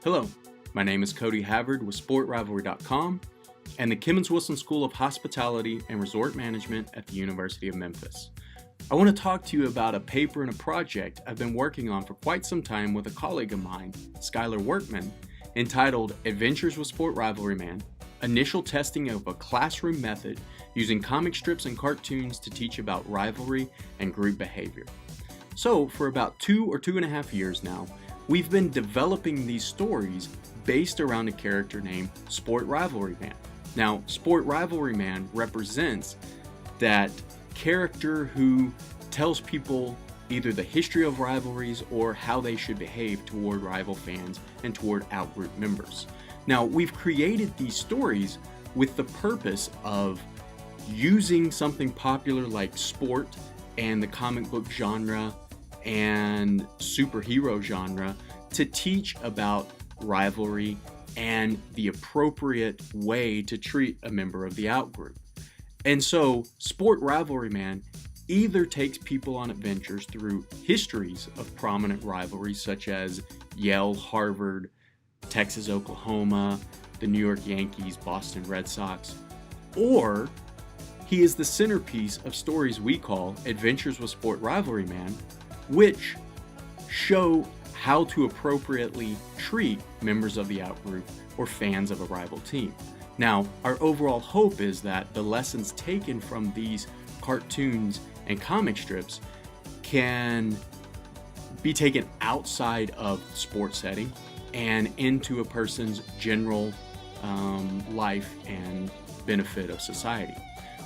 Hello, my name is Cody Havard with SportRivalry.com and the Kimmons-Wilson School of Hospitality and Resort Management at the University of Memphis. I want to talk to you about a paper and a project I've been working on for quite some time with a colleague of mine, Skylar Workman, entitled Adventures with Sport Rivalry Man, Initial Testing of a Classroom Method Using Comic Strips and Cartoons to Teach About Rivalry and Group Behavior. So, for about 2.5 years now, we've been developing these stories based around a character named Sport Rivalry Man. Now, Sport Rivalry Man represents that character who tells people either the history of rivalries or how they should behave toward rival fans and toward outgroup members. Now, we've created these stories with the purpose of using something popular like sport and the comic book genre and superhero genre to teach about rivalry and the appropriate way to treat a member of the outgroup. And so, Sport Rivalry Man either takes people on adventures through histories of prominent rivalries such as Yale, Harvard, Texas, Oklahoma, the New York Yankees, Boston Red Sox, or he is the centerpiece of stories we call Adventures with Sport Rivalry Man, which show how to appropriately treat members of the outgroup or fans of a rival team. Now, our overall hope is that the lessons taken from these cartoons and comic strips can be taken outside of the sports setting and into a person's general life and benefit of society.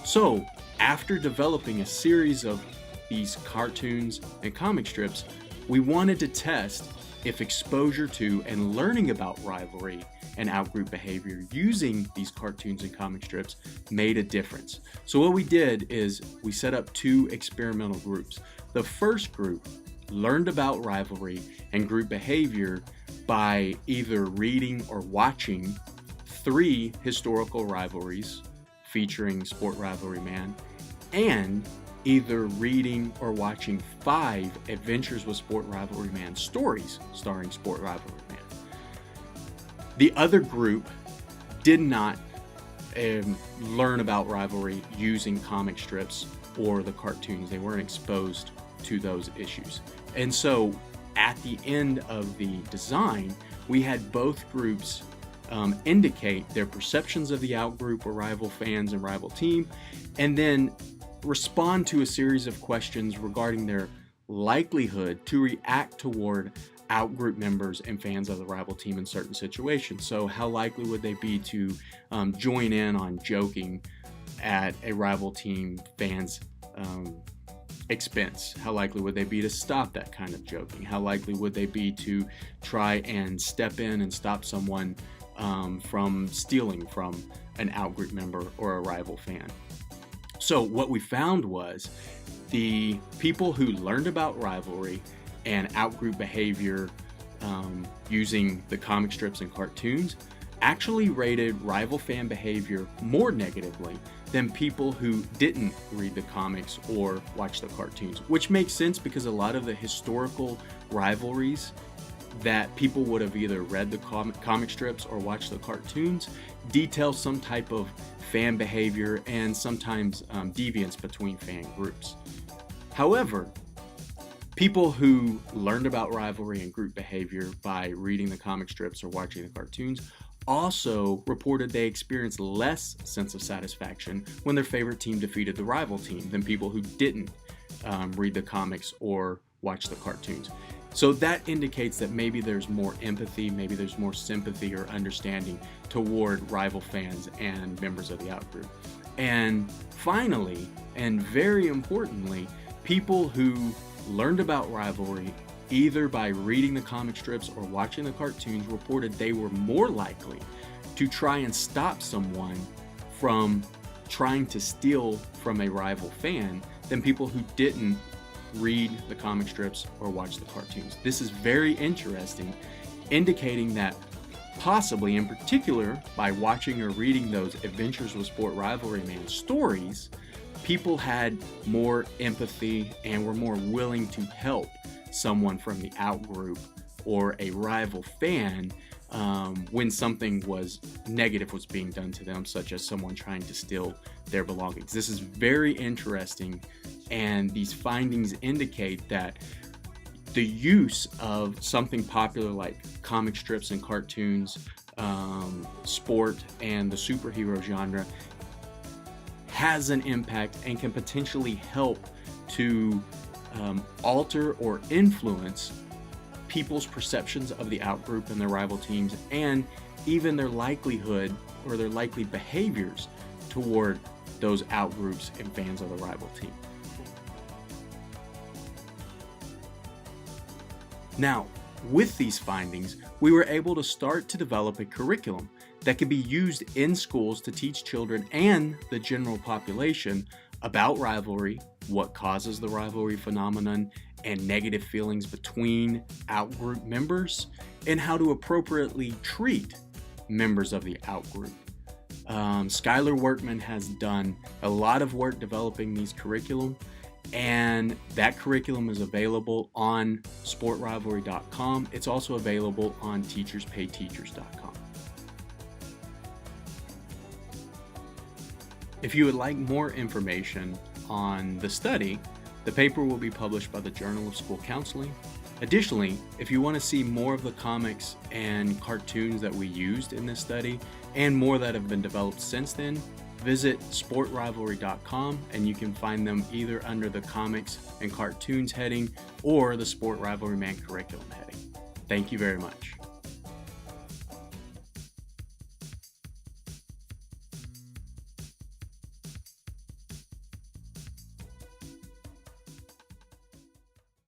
So, after developing a series of these cartoons and comic strips, we wanted to test if exposure to and learning about rivalry and outgroup behavior using these cartoons and comic strips made a difference. So what we did is we set up two experimental groups. The first group learned about rivalry and group behavior by either reading or watching 3 historical rivalries featuring Sport Rivalry Man, and either reading or watching 5 Adventures with Sport Rivalry Man stories starring Sport Rivalry Man. The other group did not learn about rivalry using comic strips or the cartoons. They weren't exposed to those issues. And so at the end of the design, we had both groups indicate their perceptions of the outgroup or rival fans and rival team, and then respond to a series of questions regarding their likelihood to react toward outgroup members and fans of the rival team in certain situations. So how likely would they be to join in on joking at a rival team fan's expense? How likely would they be to stop that kind of joking? How likely would they be to try and step in and stop someone from stealing from an outgroup member or a rival fan? So what we found was the people who learned about rivalry and outgroup behavior using the comic strips and cartoons actually rated rival fan behavior more negatively than people who didn't read the comics or watch the cartoons, which makes sense because a lot of the historical rivalries that people would have either read the comic strips or watched the cartoons detail some type of fan behavior and sometimes deviance between fan groups. However, people who learned about rivalry and group behavior by reading the comic strips or watching the cartoons also reported they experienced less sense of satisfaction when their favorite team defeated the rival team than people who didn't read the comics or watch the cartoons. So that indicates that maybe there's more empathy, maybe there's more sympathy or understanding toward rival fans and members of the outgroup. And finally, and very importantly, people who learned about rivalry either by reading the comic strips or watching the cartoons reported they were more likely to try and stop someone from trying to steal from a rival fan than people who didn't read the comic strips or watch the cartoons. This is very interesting, indicating that possibly, in particular, by watching or reading those Adventures with Sport Rivalry Man stories, people had more empathy and were more willing to help someone from the outgroup or a rival fan when something negative was being done to them, such as someone trying to steal their belongings. This is very interesting, and these findings indicate that the use of something popular like comic strips and cartoons, sport, and the superhero genre has an impact and can potentially help to alter or influence people's perceptions of the outgroup and their rival teams, and even their likelihood or their likely behaviors toward those outgroups and fans of the rival team. Now, with these findings, we were able to start to develop a curriculum that can be used in schools to teach children and the general population about rivalry, what causes the rivalry phenomenon, and negative feelings between outgroup members, and how to appropriately treat members of the outgroup. Skylar Workman has done a lot of work developing these curriculum, and that curriculum is available on sportrivalry.com. It's also available on teacherspayteachers.com. If you would like more information on the study, the paper will be published by the Journal of School Counseling. Additionally, if you want to see more of the comics and cartoons that we used in this study and more that have been developed since then, visit sportrivalry.com, and you can find them either under the comics and cartoons heading or the Sport Rivalry Man curriculum heading. Thank you very much.